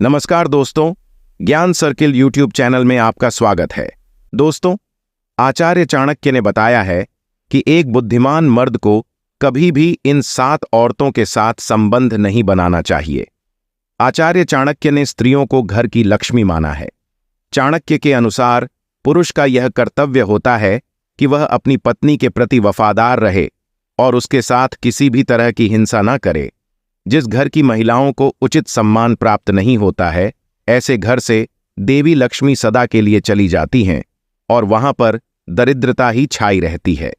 नमस्कार दोस्तों, ज्ञान सर्किल यूट्यूब चैनल में आपका स्वागत है। दोस्तों, आचार्य चाणक्य ने बताया है कि एक बुद्धिमान मर्द को कभी भी इन 7 औरतों के साथ संबंध नहीं बनाना चाहिए। आचार्य चाणक्य ने स्त्रियों को घर की लक्ष्मी माना है। चाणक्य के अनुसार पुरुष का यह कर्तव्य होता है कि वह अपनी पत्नी के प्रति वफादार रहे और उसके साथ किसी भी तरह की हिंसा न करे। जिस घर की महिलाओं को उचित सम्मान प्राप्त नहीं होता है, ऐसे घर से देवी लक्ष्मी सदा के लिए चली जाती हैं और वहां पर दरिद्रता ही छाई रहती है।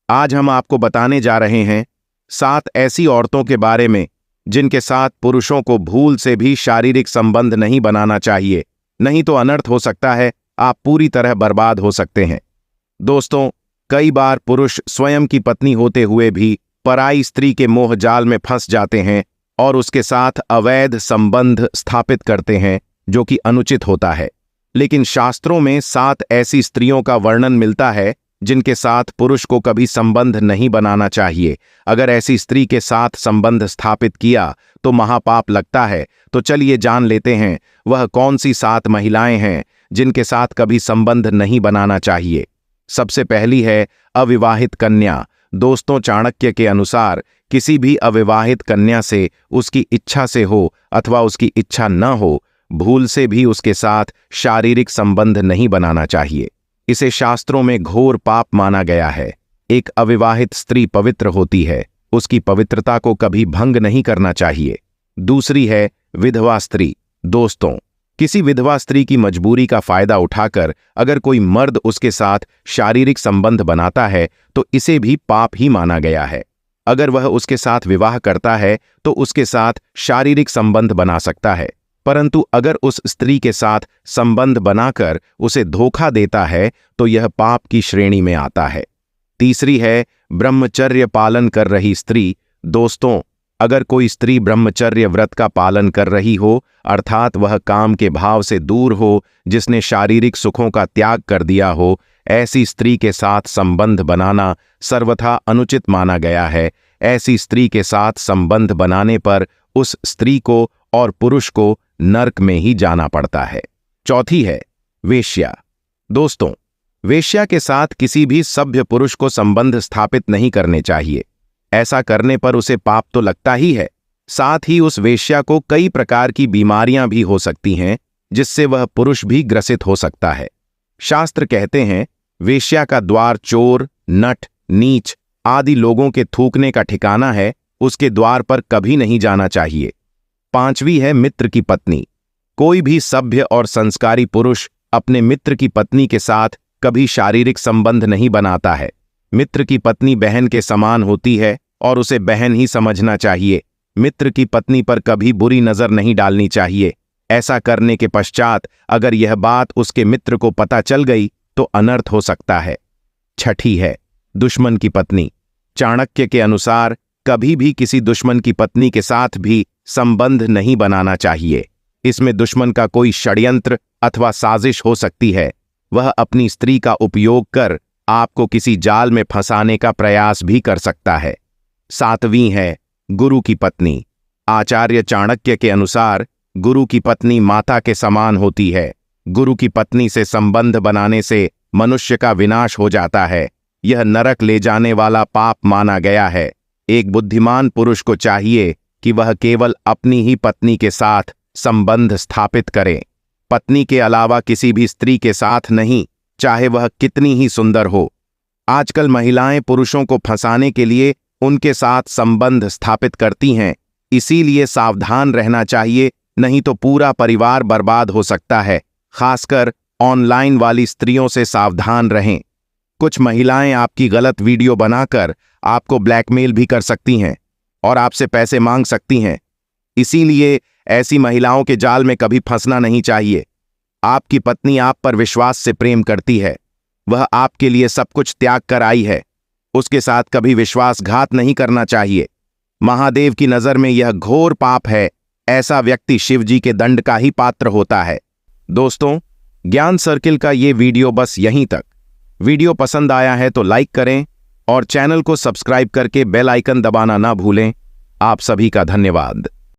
आज हम आपको बताने जा रहे हैं 7 ऐसी औरतों के बारे में जिनके साथ पुरुषों को भूल से भी शारीरिक संबंध नहीं बनाना चाहिए, नहीं तो अनर्थ हो सकता है, आप पूरी तरह बर्बाद हो सकते हैं। दोस्तों, कई बार पुरुष स्वयं की पत्नी होते हुए भी पराई स्त्री के मोह जाल में फंस जाते हैं और उसके साथ अवैध संबंध स्थापित करते हैं, जो कि अनुचित होता है। लेकिन शास्त्रों में 7 ऐसी स्त्रियों का वर्णन मिलता है जिनके साथ पुरुष को कभी संबंध नहीं बनाना चाहिए। अगर ऐसी स्त्री के साथ संबंध स्थापित किया तो महापाप लगता है। तो चलिए जान लेते हैं वह कौन सी 7 महिलाएं हैं जिनके साथ कभी संबंध नहीं बनाना चाहिए। सबसे पहली है अविवाहित कन्या। दोस्तों, चाणक्य के अनुसार किसी भी अविवाहित कन्या से उसकी इच्छा से हो अथवा उसकी इच्छा न हो, भूल से भी उसके साथ शारीरिक संबंध नहीं बनाना चाहिए। इसे शास्त्रों में घोर पाप माना गया है। एक अविवाहित स्त्री पवित्र होती है, उसकी पवित्रता को कभी भंग नहीं करना चाहिए। दूसरी है विधवा स्त्री। दोस्तों, किसी विधवा स्त्री की मजबूरी का फायदा उठाकर अगर कोई मर्द उसके साथ शारीरिक संबंध बनाता है तो इसे भी पाप ही माना गया है। अगर वह उसके साथ विवाह करता है तो उसके साथ शारीरिक संबंध बना सकता है, परंतु अगर उस स्त्री के साथ संबंध बनाकर उसे धोखा देता है तो यह पाप की श्रेणी में आता है। तीसरी है ब्रह्मचर्य पालन कर रही स्त्री। दोस्तों, अगर कोई स्त्री ब्रह्मचर्य व्रत का पालन कर रही हो, अर्थात वह काम के भाव से दूर हो, जिसने शारीरिक सुखों का त्याग कर दिया हो, ऐसी स्त्री के साथ संबंध बनाना सर्वथा अनुचित माना गया है। ऐसी स्त्री के साथ संबंध बनाने पर उस स्त्री को और पुरुष को नरक में ही जाना पड़ता है। चौथी है वेश्या। दोस्तों, वेश्या के साथ किसी भी सभ्य पुरुष को संबंध स्थापित नहीं करने चाहिए। ऐसा करने पर उसे पाप तो लगता ही है, साथ ही उस वेश्या को कई प्रकार की बीमारियां भी हो सकती हैं, जिससे वह पुरुष भी ग्रसित हो सकता है। शास्त्र कहते हैं वेश्या का द्वार चोर, नट, नीच आदि लोगों के थूकने का ठिकाना है, उसके द्वार पर कभी नहीं जाना चाहिए। 5वीं है मित्र की पत्नी। कोई भी सभ्य और संस्कारी पुरुष अपने मित्र की पत्नी के साथ कभी शारीरिक संबंध नहीं बनाता है। मित्र की पत्नी बहन के समान होती है और उसे बहन ही समझना चाहिए। मित्र की पत्नी पर कभी बुरी नजर नहीं डालनी चाहिए। ऐसा करने के पश्चात अगर यह बात उसके मित्र को पता चल गई तो अनर्थ हो सकता है। छठी है दुश्मन की पत्नी। चाणक्य के अनुसार कभी भी किसी दुश्मन की पत्नी के साथ भी संबंध नहीं बनाना चाहिए। इसमें दुश्मन का कोई षड्यंत्र अथवा साजिश हो सकती है। वह अपनी स्त्री का उपयोग कर आपको किसी जाल में फंसाने का प्रयास भी कर सकता है। 7वीं है गुरु की पत्नी। आचार्य चाणक्य के अनुसार गुरु की पत्नी माता के समान होती है। गुरु की पत्नी से संबंध बनाने से मनुष्य का विनाश हो जाता है। यह नरक ले जाने वाला पाप माना गया है। एक बुद्धिमान पुरुष को चाहिए कि वह केवल अपनी ही पत्नी के साथ संबंध स्थापित करे, पत्नी के अलावा किसी भी स्त्री के साथ नहीं, चाहे वह कितनी ही सुंदर हो। आजकल महिलाएं पुरुषों को फंसाने के लिए उनके साथ संबंध स्थापित करती हैं, इसीलिए सावधान रहना चाहिए, नहीं तो पूरा परिवार बर्बाद हो सकता है। खासकर ऑनलाइन वाली स्त्रियों से सावधान रहें। कुछ महिलाएं आपकी गलत वीडियो बनाकर आपको ब्लैकमेल भी कर सकती हैं और आपसे पैसे मांग सकती हैं। इसीलिए ऐसी महिलाओं के जाल में कभी फंसना नहीं चाहिए। आपकी पत्नी आप पर विश्वास से प्रेम करती है, वह आपके लिए सब कुछ त्याग कर आई है, उसके साथ कभी विश्वासघात नहीं करना चाहिए। महादेव की नजर में यह घोर पाप है। ऐसा व्यक्ति शिव जी के दंड का ही पात्र होता है। दोस्तों, ज्ञान सर्किल का ये वीडियो बस यहीं तक। वीडियो पसंद आया है तो लाइक करें और चैनल को सब्सक्राइब करके बेल आइकन दबाना ना भूलें। आप सभी का धन्यवाद।